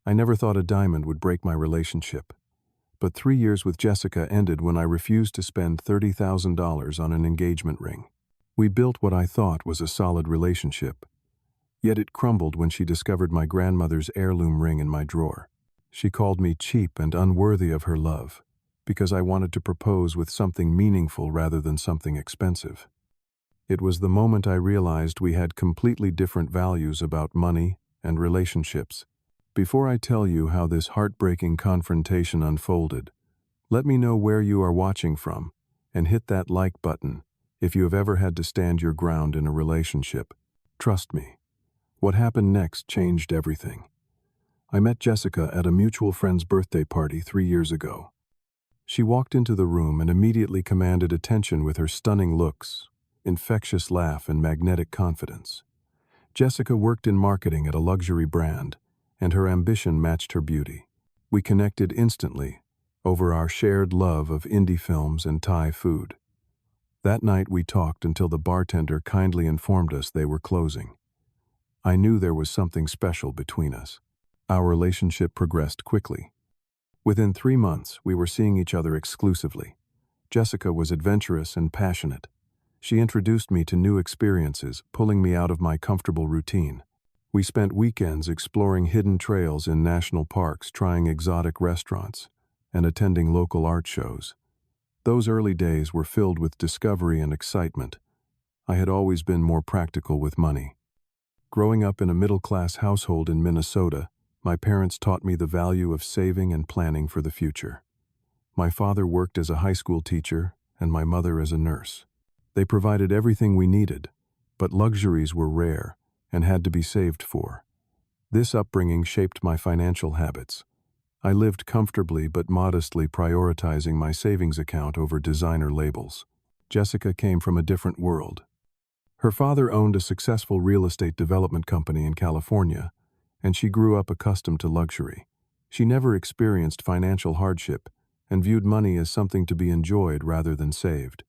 I never thought a diamond would break my relationship. But 3 years with Jessica ended when I refused to spend $30,000 on an engagement ring. We built what I thought was a solid relationship, yet it crumbled when she discovered my grandmother's heirloom ring in my drawer. She called me cheap and unworthy of her love, because I wanted to propose with something meaningful rather than something expensive. It was the moment I realized we had completely different values about money and relationships. Before I tell you how this heartbreaking confrontation unfolded, let me know where you are watching from, and hit that like button if you have ever had to stand your ground in a relationship. Trust me, what happened next changed everything. I met Jessica at a mutual friend's birthday party 3 years ago. She walked into the room and immediately commanded attention with her stunning looks, infectious laugh, and magnetic confidence. Jessica worked in marketing at a luxury brand, and her ambition matched her beauty. We connected instantly over our shared love of indie films and Thai food. That night we talked until the bartender kindly informed us they were closing. I knew there was something special between us. Our relationship progressed quickly. Within 3 months, we were seeing each other exclusively. Jessica was adventurous and passionate. She introduced me to new experiences, pulling me out of my comfortable routine. We spent weekends exploring hidden trails in national parks, trying exotic restaurants, and attending local art shows. Those early days were filled with discovery and excitement. I had always been more practical with money. Growing up in a middle-class household in Minnesota, my parents taught me the value of saving and planning for the future. My father worked as a high school teacher and my mother as a nurse. They provided everything we needed, but luxuries were rare and had to be saved for. This upbringing shaped my financial habits. I lived comfortably but modestly, prioritizing my savings account over designer labels. Jessica came from a different world. Her father owned a successful real estate development company in California, and she grew up accustomed to luxury. She never experienced financial hardship and viewed money as something to be enjoyed rather than saved.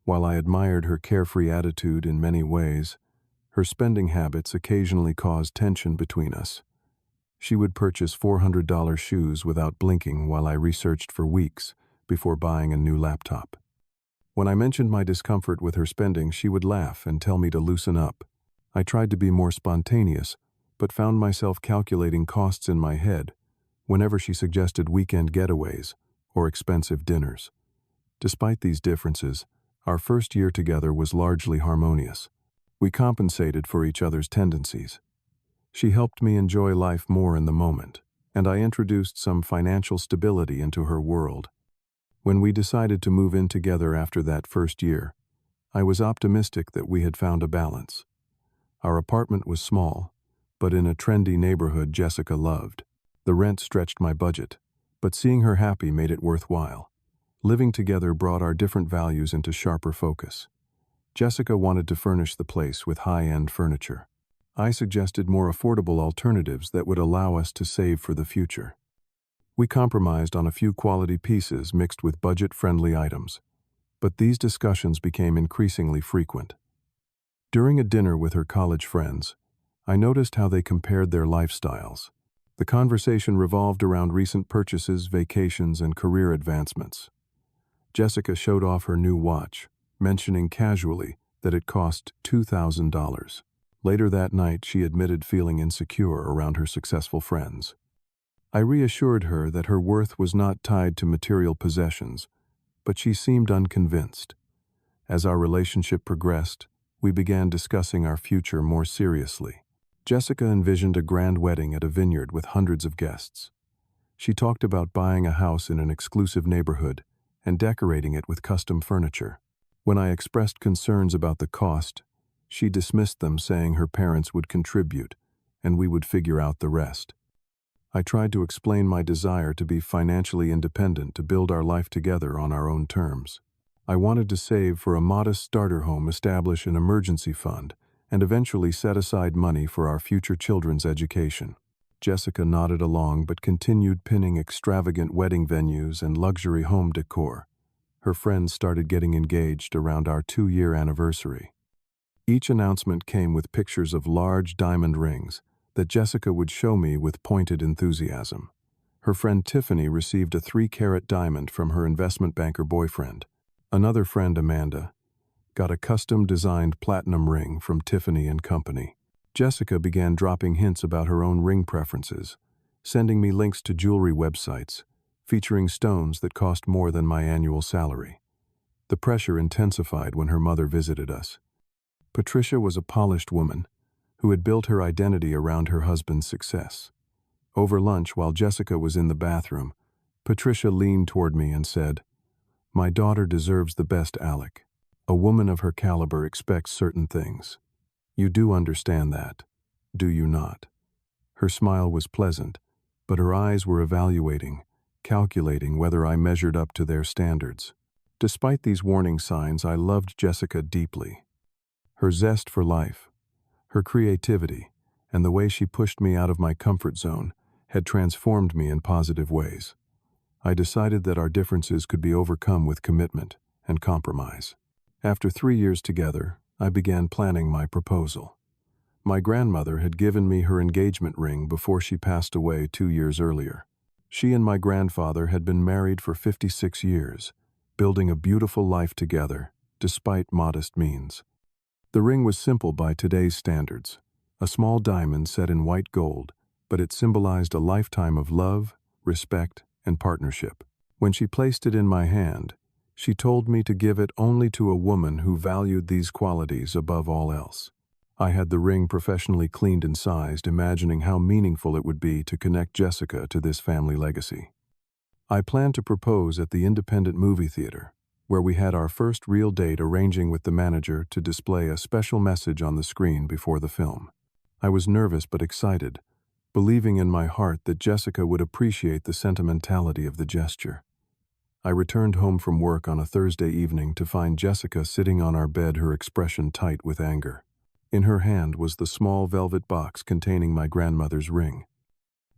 While I admired her carefree attitude in many ways, her spending habits occasionally caused tension between us. She would purchase $400 shoes without blinking while I researched for weeks before buying a new laptop. When I mentioned my discomfort with her spending, she would laugh and tell me to loosen up. I tried to be more spontaneous, but found myself calculating costs in my head whenever she suggested weekend getaways or expensive dinners. Despite these differences, our first year together was largely harmonious. We compensated for each other's tendencies. She helped me enjoy life more in the moment, and I introduced some financial stability into her world. When we decided to move in together after that first year, I was optimistic that we had found a balance. Our apartment was small, but in a trendy neighborhood Jessica loved. The rent stretched my budget, but seeing her happy made it worthwhile. Living together brought our different values into sharper focus. Jessica wanted to furnish the place with high-end furniture. I suggested more affordable alternatives that would allow us to save for the future. We compromised on a few quality pieces mixed with budget-friendly items, but these discussions became increasingly frequent. During a dinner with her college friends, I noticed how they compared their lifestyles. The conversation revolved around recent purchases, vacations, and career advancements. Jessica showed off her new watch, mentioning casually that it cost $2,000. Later that night, she admitted feeling insecure around her successful friends. I reassured her that her worth was not tied to material possessions, but she seemed unconvinced. As our relationship progressed, we began discussing our future more seriously. Jessica envisioned a grand wedding at a vineyard with hundreds of guests. She talked about buying a house in an exclusive neighborhood and decorating it with custom furniture. When I expressed concerns about the cost, she dismissed them, saying her parents would contribute and we would figure out the rest. I tried to explain my desire to be financially independent, to build our life together on our own terms. I wanted to save for a modest starter home, establish an emergency fund, and eventually set aside money for our future children's education. Jessica nodded along but continued pinning extravagant wedding venues and luxury home decor. Her friends started getting engaged around our 2-year anniversary. Each announcement came with pictures of large diamond rings, that Jessica would show me with pointed enthusiasm. Her friend Tiffany received a 3-carat diamond from her investment banker boyfriend. Another friend, Amanda, got a custom-designed platinum ring from Tiffany and Company. Jessica began dropping hints about her own ring preferences, sending me links to jewelry websites featuring stones that cost more than my annual salary. The pressure intensified when her mother visited us. Patricia was a polished woman who had built her identity around her husband's success. Over lunch, while Jessica was in the bathroom, Patricia leaned toward me and said, "My daughter deserves the best, Alec. A woman of her caliber expects certain things. You do understand that, do you not?" Her smile was pleasant, but her eyes were evaluating, calculating whether I measured up to their standards. Despite these warning signs, I loved Jessica deeply. Her zest for life, her creativity, and the way she pushed me out of my comfort zone had transformed me in positive ways. I decided that our differences could be overcome with commitment and compromise. After 3 years together, I began planning my proposal. My grandmother had given me her engagement ring before she passed away 2 years earlier. She and my grandfather had been married for 56 years, building a beautiful life together, despite modest means. The ring was simple by today's standards, a small diamond set in white gold, but it symbolized a lifetime of love, respect, and partnership. When she placed it in my hand, she told me to give it only to a woman who valued these qualities above all else. I had the ring professionally cleaned and sized, imagining how meaningful it would be to connect Jessica to this family legacy. I planned to propose at the independent movie theater, where we had our first real date, arranging with the manager to display a special message on the screen before the film. I was nervous but excited, believing in my heart that Jessica would appreciate the sentimentality of the gesture. I returned home from work on a Thursday evening to find Jessica sitting on our bed, her expression tight with anger. In her hand was the small velvet box containing my grandmother's ring.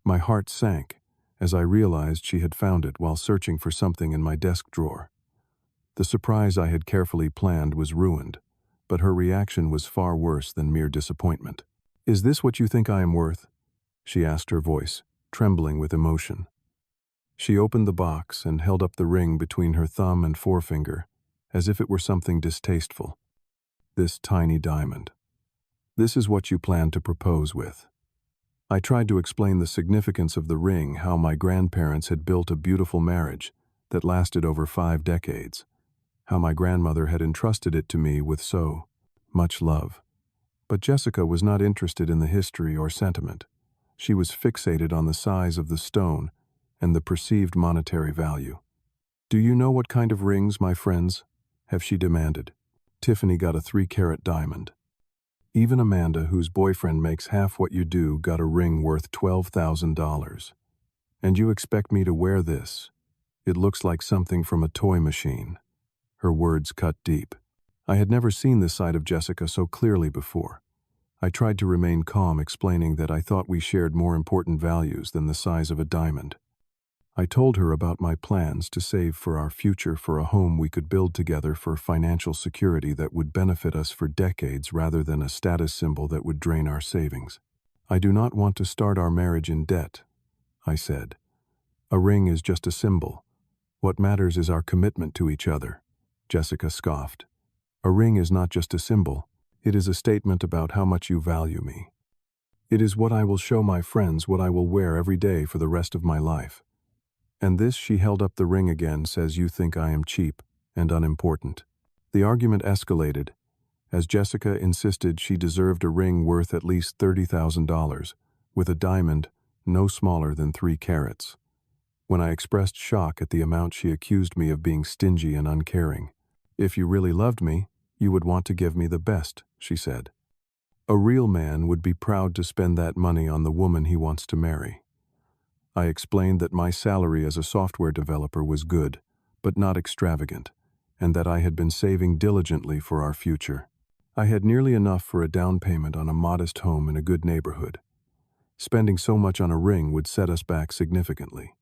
My heart sank as I realized she had found it while searching for something in my desk drawer. The surprise I had carefully planned was ruined, but her reaction was far worse than mere disappointment. "Is this what you think I am worth?" she asked, her voice trembling with emotion. She opened the box and held up the ring between her thumb and forefinger, as if it were something distasteful. "This tiny diamond. This is what you plan to propose with." I tried to explain the significance of the ring, how my grandparents had built a beautiful marriage that lasted over 5 decades, how my grandmother had entrusted it to me with so much love. But Jessica was not interested in the history or sentiment. She was fixated on the size of the stone and the perceived monetary value. "Do you know what kind of rings my friends have?" she demanded. Tiffany got a 3-carat diamond. Even Amanda, whose boyfriend makes half what you do, got a ring worth $12,000. "And you expect me to wear this? It looks like something from a toy machine." Her words cut deep. I had never seen this side of Jessica so clearly before. I tried to remain calm, explaining that I thought we shared more important values than the size of a diamond. I told her about my plans to save for our future, for a home we could build together, for financial security that would benefit us for decades rather than a status symbol that would drain our savings. "I do not want to start our marriage in debt," I said. "A ring is just a symbol. What matters is our commitment to each other." Jessica scoffed. "A ring is not just a symbol. It is a statement about how much you value me. It is what I will show my friends, what I will wear every day for the rest of my life. And this," she held up the ring again, "says you think I am cheap and unimportant." The argument escalated, as Jessica insisted she deserved a ring worth at least $30,000, with a diamond no smaller than 3 carats. When I expressed shock at the amount, she accused me of being stingy and uncaring. "If you really loved me, you would want to give me the best," she said. "A real man would be proud to spend that money on the woman he wants to marry." I explained that my salary as a software developer was good, but not extravagant, and that I had been saving diligently for our future. I had nearly enough for a down payment on a modest home in a good neighborhood. Spending so much on a ring would set us back significantly.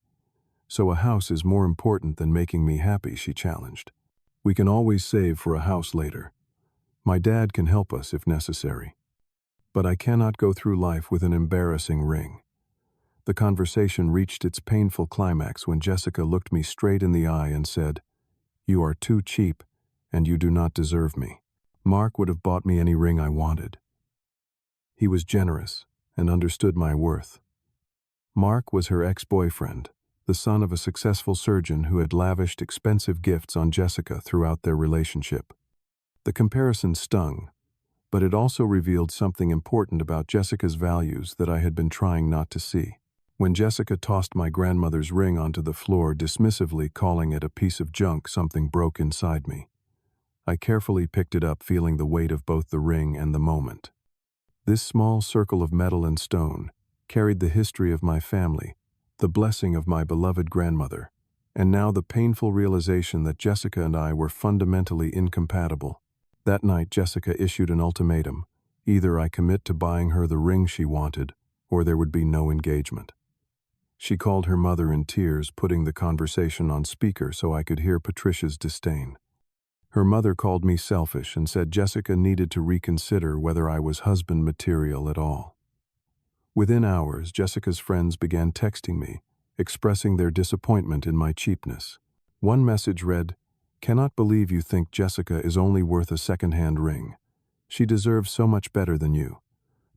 "So a house is more important than making me happy," she challenged. "We can always save for a house later. My dad can help us if necessary." but I cannot go through life with an embarrassing ring." The conversation reached its painful climax when Jessica looked me straight in the eye and said, "You are too cheap, and you do not deserve me." Mark would have bought me any ring I wanted. He was generous and understood my worth. Mark was her ex-boyfriend, the son of a successful surgeon who had lavished expensive gifts on Jessica throughout their relationship. The comparison stung, but it also revealed something important about Jessica's values that I had been trying not to see. When Jessica tossed my grandmother's ring onto the floor, dismissively calling it a piece of junk, something broke inside me. I carefully picked it up, feeling the weight of both the ring and the moment. This small circle of metal and stone carried the history of my family, the blessing of my beloved grandmother, and now the painful realization that Jessica and I were fundamentally incompatible. That night, Jessica issued an ultimatum. Either I commit to buying her the ring she wanted, or there would be no engagement. She called her mother in tears, putting the conversation on speaker so I could hear Patricia's disdain. Her mother called me selfish and said Jessica needed to reconsider whether I was husband material at all. Within hours, Jessica's friends began texting me, expressing their disappointment in my cheapness. One message read, "Cannot believe you think Jessica is only worth a second-hand ring. She deserves so much better than you."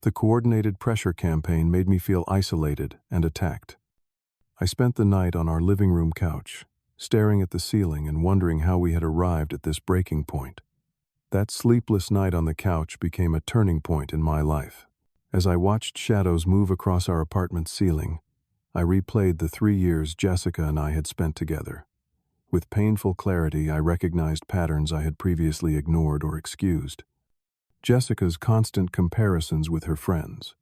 The coordinated pressure campaign made me feel isolated and attacked. I spent the night on our living room couch, staring at the ceiling and wondering how we had arrived at this breaking point. That sleepless night on the couch became a turning point in my life. As I watched shadows move across our apartment ceiling, I replayed the 3 years Jessica and I had spent together. With painful clarity, I recognized patterns I had previously ignored or excused. Jessica's constant comparisons with her friends,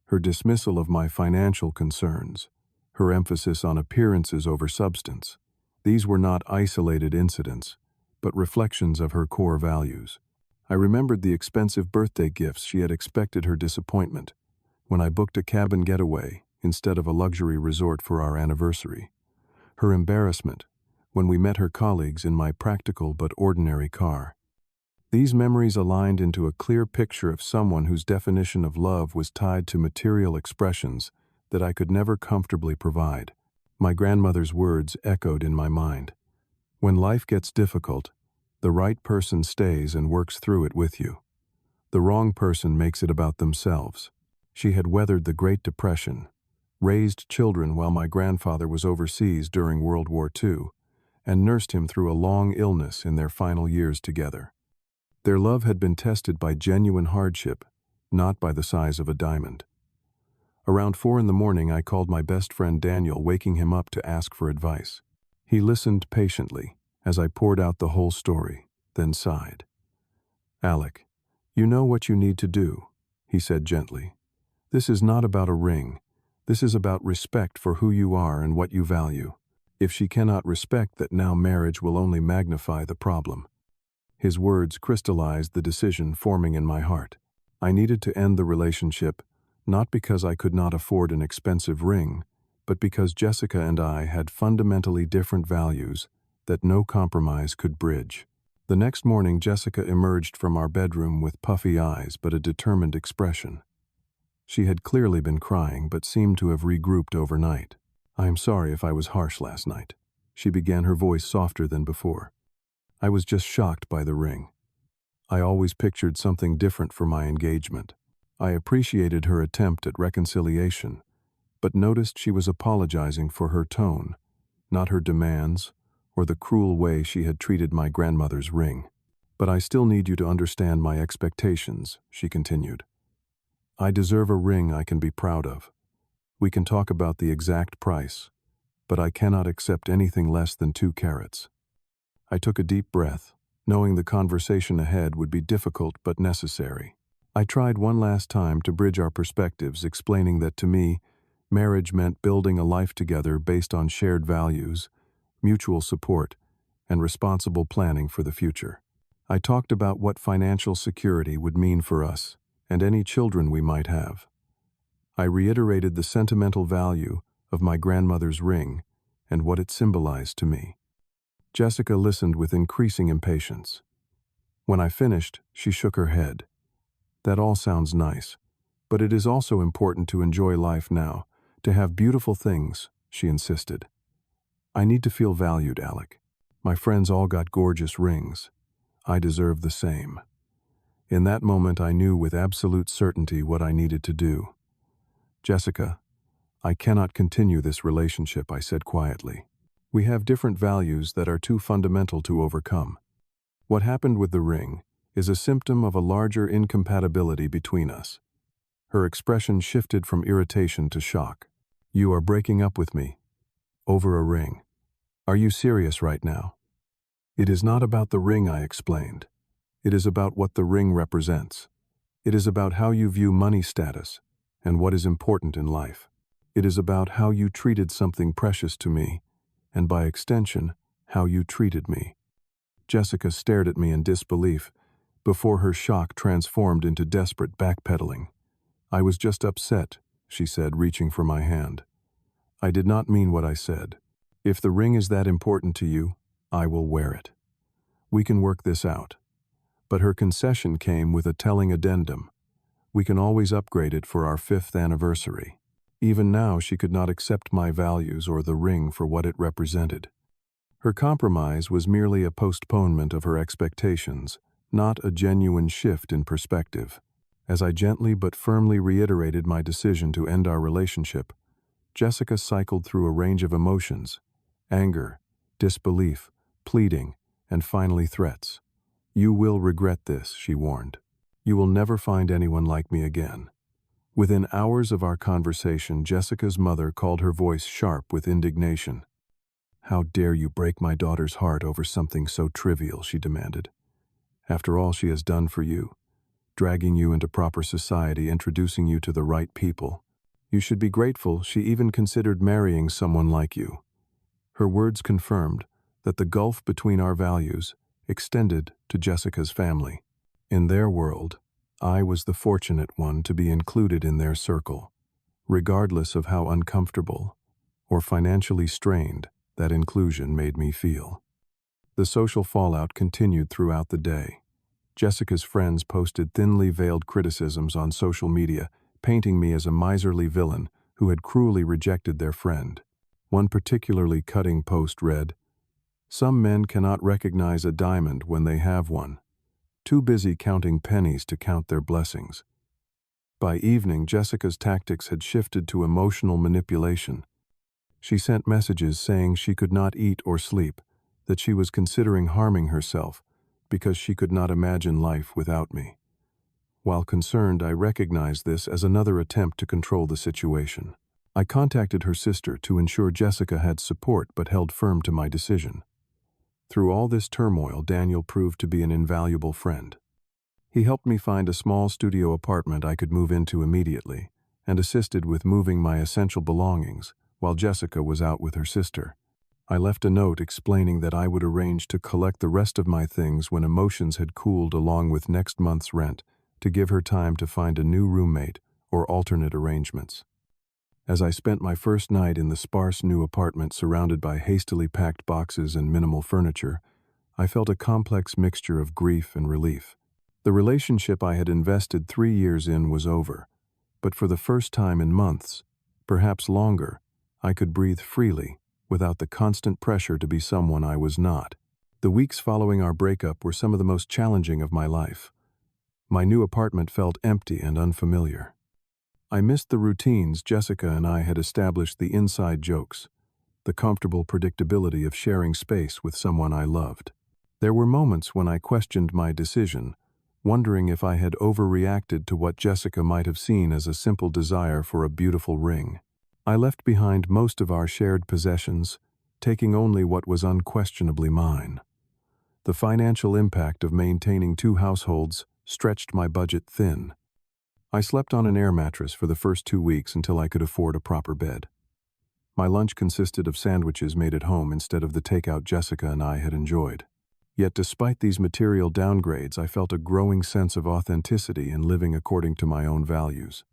her dismissal of my financial concerns, her emphasis on appearances over substance. These were not isolated incidents, but reflections of her core values. I remembered the expensive birthday gifts she had expected, her disappointment when I booked a cabin getaway instead of a luxury resort for our anniversary, her embarrassment when we met her colleagues in my practical but ordinary car. These memories aligned into a clear picture of someone whose definition of love was tied to material expressions that I could never comfortably provide. My grandmother's words echoed in my mind. "When life gets difficult, the right person stays and works through it with you. The wrong person makes it about themselves." She had weathered the Great Depression, raised children while my grandfather was overseas during World War II, and nursed him through a long illness in their final years together. Their love had been tested by genuine hardship, not by the size of a diamond. Around 4 in the morning, I called my best friend Daniel, waking him up to ask for advice. He listened patiently as I poured out the whole story, then sighed. "Alec, you know what you need to do," he said gently. "This is not about a ring. This is about respect for who you are and what you value. If she cannot respect that now, marriage will only magnify the problem." His words crystallized the decision forming in my heart. I needed to end the relationship, not because I could not afford an expensive ring, but because Jessica and I had fundamentally different values that no compromise could bridge. The next morning, Jessica emerged from our bedroom with puffy eyes but a determined expression. She had clearly been crying but seemed to have regrouped overnight. "I am sorry if I was harsh last night," she began, her voice softer than before. "I was just shocked by the ring. I always pictured something different for my engagement." I appreciated her attempt at reconciliation, but noticed she was apologizing for her tone, not her demands or the cruel way she had treated my grandmother's ring. "But I still need you to understand my expectations," she continued. "I deserve a ring I can be proud of. We can talk about the exact price, but I cannot accept anything less than 2 carats. I took a deep breath, knowing the conversation ahead would be difficult but necessary. I tried one last time to bridge our perspectives, explaining that to me, marriage meant building a life together based on shared values, mutual support, and responsible planning for the future. I talked about what financial security would mean for us and any children we might have. I reiterated the sentimental value of my grandmother's ring and what it symbolized to me. Jessica listened with increasing impatience. When I finished, she shook her head. "That all sounds nice, But it is also important to enjoy life now, to have beautiful things, she insisted. I need to feel valued, Alec. My friends all got gorgeous rings. I deserve the same. In that moment, I knew with absolute certainty what I needed to do. Jessica, I cannot continue this relationship, I said quietly. We have different values that are too fundamental to overcome. What happened with the ring is a symptom of a larger incompatibility between us. Her expression shifted from irritation to shock. You are breaking up with me. Over a ring. Are you serious right now? It is not about the ring, I explained. It is about what the ring represents. It is about how you view money status and what is important in life. It is about how you treated something precious to me, and by extension, how you treated me. Jessica stared at me in disbelief, before her shock transformed into desperate backpedaling. I was just upset, she said, reaching for my hand. I did not mean what I said. If the ring is that important to you, I will wear it. We can work this out. But her concession came with a telling addendum. We can always upgrade it for our 5th anniversary. Even now, she could not accept my values or the ring for what it represented. Her compromise was merely a postponement of her expectations, not a genuine shift in perspective. As I gently but firmly reiterated my decision to end our relationship, Jessica cycled through a range of emotions: anger, disbelief, pleading, and finally threats. You will regret this, she warned. You will never find anyone like me again. Within hours of our conversation, Jessica's mother called, her voice sharp with indignation. How dare you break my daughter's heart over something so trivial, she demanded. After all she has done for you, dragging you into proper society, introducing you to the right people. You should be grateful she even considered marrying someone like you. Her words confirmed that the gulf between our values extended to Jessica's family. In their world, I was the fortunate one to be included in their circle, regardless of how uncomfortable or financially strained that inclusion made me feel. The social fallout continued throughout the day. Jessica's friends posted thinly veiled criticisms on social media, painting me as a miserly villain who had cruelly rejected their friend. One particularly cutting post read, "Some men cannot recognize a diamond when they have one, too busy counting pennies to count their blessings." By evening, Jessica's tactics had shifted to emotional manipulation. She sent messages saying she could not eat or sleep, that she was considering harming herself because she could not imagine life without me. While concerned, I recognized this as another attempt to control the situation. I contacted her sister to ensure Jessica had support but held firm to my decision. Through all this turmoil, Daniel proved to be an invaluable friend. He helped me find a small studio apartment I could move into immediately, and assisted with moving my essential belongings while Jessica was out with her sister. I left a note explaining that I would arrange to collect the rest of my things when emotions had cooled, along with next month's rent, to give her time to find a new roommate or alternate arrangements. As I spent my first night in the sparse new apartment surrounded by hastily packed boxes and minimal furniture, I felt a complex mixture of grief and relief. The relationship I had invested 3 years in was over, but for the first time in months, perhaps longer, I could breathe freely without the constant pressure to be someone I was not. The weeks following our breakup were some of the most challenging of my life. My new apartment felt empty and unfamiliar. I missed the routines Jessica and I had established, the inside jokes, the comfortable predictability of sharing space with someone I loved. There were moments when I questioned my decision, wondering if I had overreacted to what Jessica might have seen as a simple desire for a beautiful ring. I left behind most of our shared possessions, taking only what was unquestionably mine. The financial impact of maintaining 2 households stretched my budget thin. I slept on an air mattress for the first 2 weeks until I could afford a proper bed. My lunch consisted of sandwiches made at home instead of the takeout Jessica and I had enjoyed. Yet despite these material downgrades, I felt a growing sense of authenticity in living according to my own values.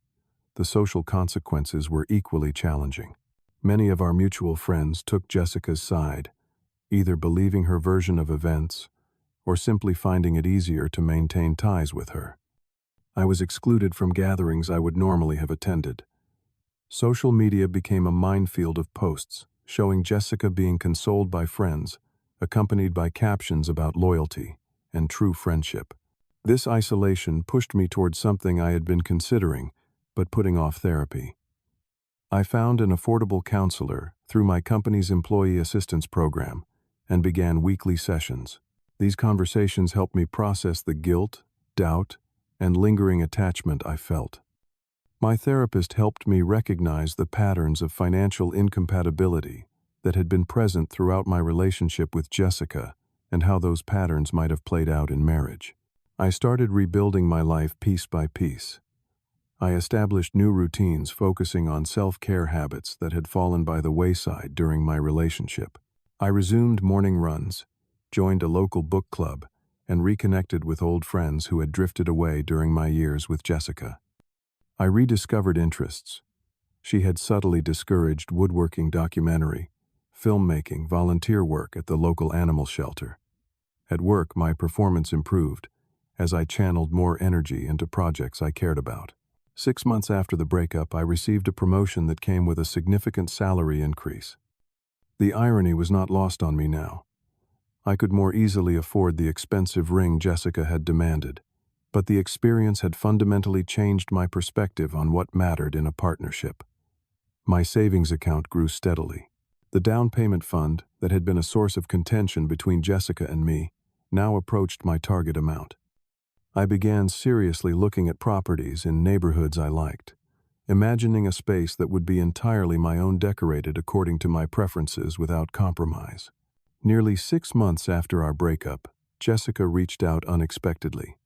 The social consequences were equally challenging. Many of our mutual friends took Jessica's side, either believing her version of events or simply finding it easier to maintain ties with her. I was excluded from gatherings I would normally have attended. Social media became a minefield of posts, showing Jessica being consoled by friends, accompanied by captions about loyalty and true friendship. This isolation pushed me towards something I had been considering, but putting off: therapy. I found an affordable counselor through my company's employee assistance program and began weekly sessions. These conversations helped me process the guilt, doubt, and lingering attachment I felt. My therapist helped me recognize the patterns of financial incompatibility that had been present throughout my relationship with Jessica and how those patterns might have played out in marriage. I started rebuilding my life piece by piece. I established new routines focusing on self-care habits that had fallen by the wayside during my relationship. I resumed morning runs, joined a local book club, and reconnected with old friends who had drifted away during my years with Jessica. I rediscovered interests. She had subtly discouraged woodworking, documentary, filmmaking, volunteer work at the local animal shelter. At work, my performance improved as I channeled more energy into projects I cared about. 6 months after the breakup, I received a promotion that came with a significant salary increase. The irony was not lost on me now. I could more easily afford the expensive ring Jessica had demanded, but the experience had fundamentally changed my perspective on what mattered in a partnership. My savings account grew steadily. The down payment fund, that had been a source of contention between Jessica and me, now approached my target amount. I began seriously looking at properties in neighborhoods I liked, imagining a space that would be entirely my own, decorated according to my preferences without compromise. Nearly 6 months after our breakup, Jessica reached out unexpectedly.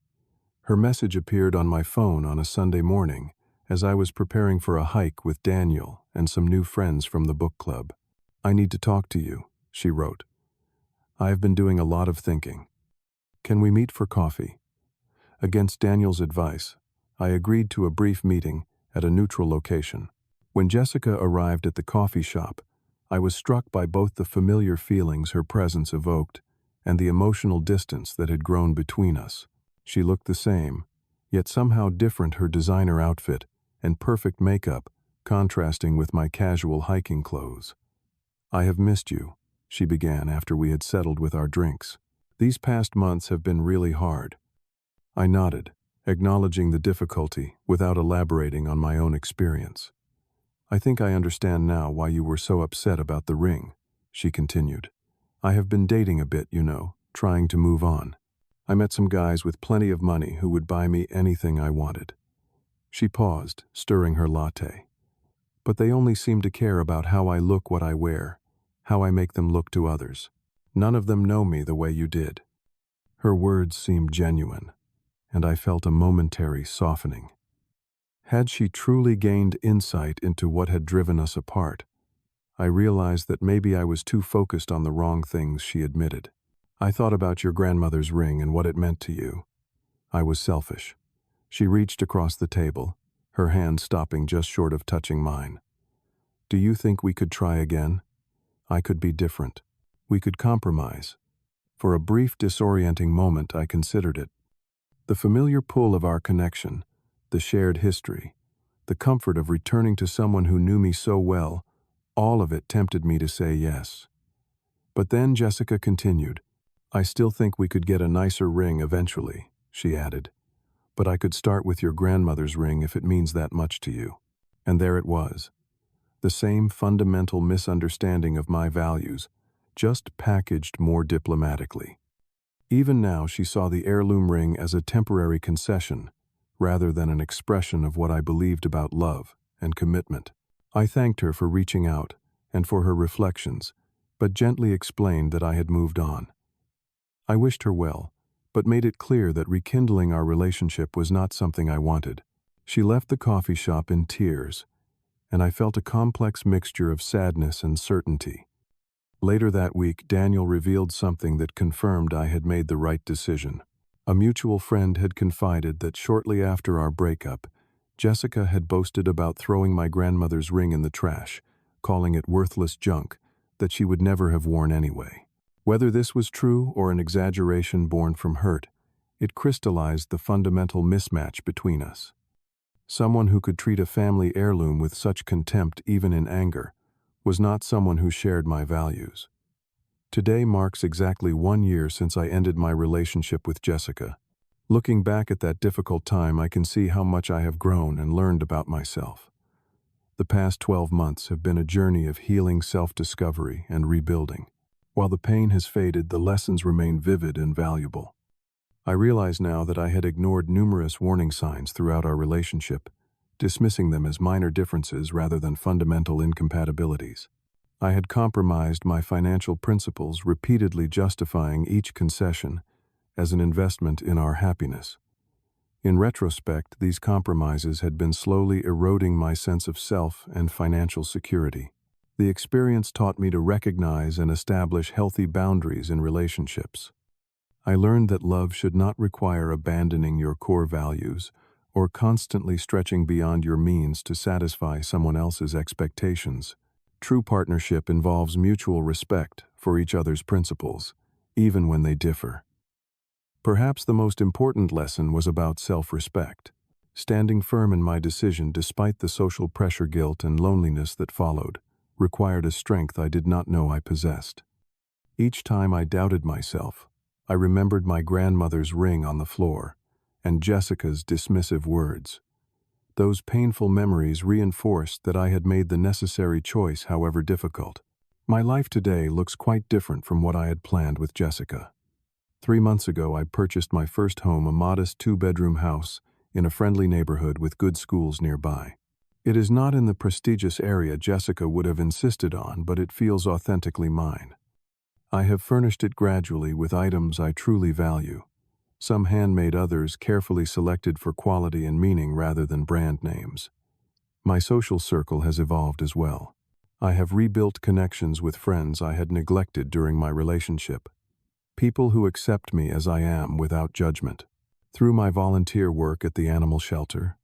Her message appeared on my phone on a Sunday morning as I was preparing for a hike with Daniel and some new friends from the book club. "I need to talk to you," she wrote. "I have been doing a lot of thinking. Can we meet for coffee?" Against Daniel's advice, I agreed to a brief meeting at a neutral location. When Jessica arrived at the coffee shop, I was struck by both the familiar feelings her presence evoked and the emotional distance that had grown between us. She looked the same, yet somehow different, her designer outfit and perfect makeup contrasting with my casual hiking clothes. "I have missed you," she began after we had settled with our drinks. "These past months have been really hard." I nodded, acknowledging the difficulty without elaborating on my own experience. "I think I understand now why you were so upset about the ring," she continued. "I have been dating a bit, trying to move on. I met some guys with plenty of money who would buy me anything I wanted." She paused, stirring her latte. "But they only seem to care about how I look, what I wear, how I make them look to others. None of them know me the way you did." Her words seemed genuine, and I felt a momentary softening. Had she truly gained insight into what had driven us apart? I realized that maybe I was too focused on the wrong things, she admitted. "I thought about your grandmother's ring and what it meant to you. I was selfish." She reached across the table, her hand stopping just short of touching mine. "Do you think we could try again? I could be different. We could compromise." For a brief, disorienting moment, I considered it. The familiar pull of our connection, the shared history, the comfort of returning to someone who knew me so well, all of it tempted me to say yes. But then Jessica continued. "I still think we could get a nicer ring eventually," she added. "But I could start with your grandmother's ring if it means that much to you." And there it was. The same fundamental misunderstanding of my values, just packaged more diplomatically. Even now, she saw the heirloom ring as a temporary concession, rather than an expression of what I believed about love and commitment. I thanked her for reaching out and for her reflections, but gently explained that I had moved on. I wished her well, but made it clear that rekindling our relationship was not something I wanted. She left the coffee shop in tears, and I felt a complex mixture of sadness and certainty. Later that week, Daniel revealed something that confirmed I had made the right decision. A mutual friend had confided that shortly after our breakup, Jessica had boasted about throwing my grandmother's ring in the trash, calling it worthless junk that she would never have worn anyway. Whether this was true or an exaggeration born from hurt, It crystallized the fundamental mismatch between us. Someone who could treat a family heirloom with such contempt even in anger was not someone who shared my values. Today marks exactly 1 year since I ended my relationship with Jessica. Looking back at that difficult time, I can see how much I have grown and learned about myself. The past 12 months have been a journey of healing, self-discovery, and rebuilding. While the pain has faded, the lessons remain vivid and valuable. I realize now that I had ignored numerous warning signs throughout our relationship, dismissing them as minor differences rather than fundamental incompatibilities. I had compromised my financial principles, repeatedly justifying each concession as an investment in our happiness. In retrospect, these compromises had been slowly eroding my sense of self and financial security. The experience taught me to recognize and establish healthy boundaries in relationships. I learned that love should not require abandoning your core values or constantly stretching beyond your means to satisfy someone else's expectations. True partnership involves mutual respect for each other's principles, even when they differ. Perhaps the most important lesson was about self-respect. Standing firm in my decision despite the social pressure, guilt, and loneliness that followed required a strength I did not know I possessed. Each time I doubted myself, I remembered my grandmother's ring on the floor and Jessica's dismissive words. Those painful memories reinforced that I had made the necessary choice, however difficult. My life today looks quite different from what I had planned with Jessica. 3 months ago, I purchased my first home, a modest 2-bedroom house in a friendly neighborhood with good schools nearby. It is not in the prestigious area Jessica would have insisted on, but it feels authentically mine. I have furnished it gradually with items I truly value, some handmade, others carefully selected for quality and meaning rather than brand names. My social circle has evolved as well. I have rebuilt connections with friends I had neglected during my relationship. People who accept me as I am without judgment. Through my volunteer work at the animal shelter,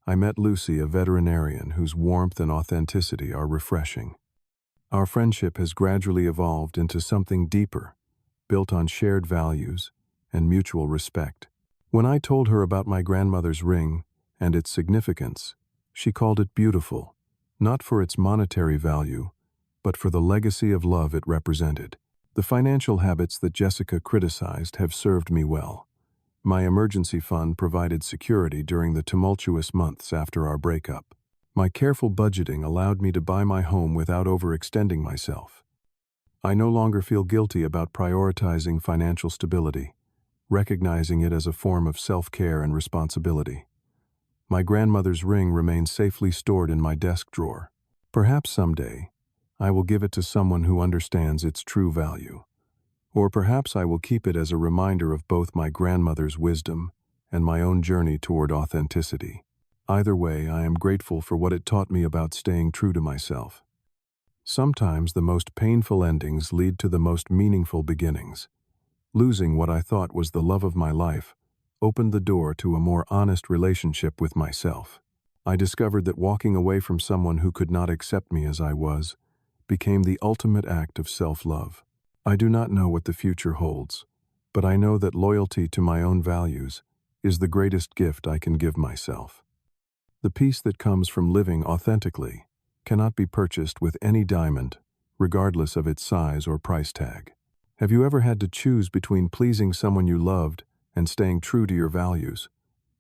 I met Lucy, a veterinarian whose warmth and authenticity are refreshing. Our friendship has gradually evolved into something deeper, built on shared values and mutual respect. When I told her about my grandmother's ring and its significance, she called it beautiful, not for its monetary value, but for the legacy of love it represented. The financial habits that Jessica criticized have served me well. My emergency fund provided security during the tumultuous months after our breakup. My careful budgeting allowed me to buy my home without overextending myself. I no longer feel guilty about prioritizing financial stability, recognizing it as a form of self-care and responsibility. My grandmother's ring remains safely stored in my desk drawer. Perhaps someday, I will give it to someone who understands its true value. Or perhaps I will keep it as a reminder of both my grandmother's wisdom and my own journey toward authenticity. Either way, I am grateful for what it taught me about staying true to myself. Sometimes the most painful endings lead to the most meaningful beginnings. Losing what I thought was the love of my life opened the door to a more honest relationship with myself. I discovered that walking away from someone who could not accept me as I was became the ultimate act of self-love. I do not know what the future holds, but I know that loyalty to my own values is the greatest gift I can give myself. The peace that comes from living authentically cannot be purchased with any diamond, regardless of its size or price tag. Have you ever had to choose between pleasing someone you loved and staying true to your values?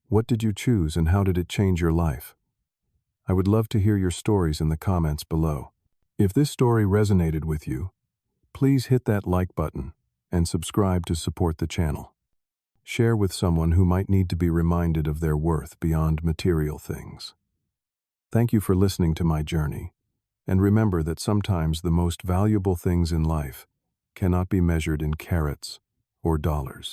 What did you choose and how did it change your life? I would love to hear your stories in the comments below. If this story resonated with you, please hit that like button and subscribe to support the channel. Share with someone who might need to be reminded of their worth beyond material things. Thank you for listening to my journey, and remember that sometimes the most valuable things in life cannot be measured in carats or dollars.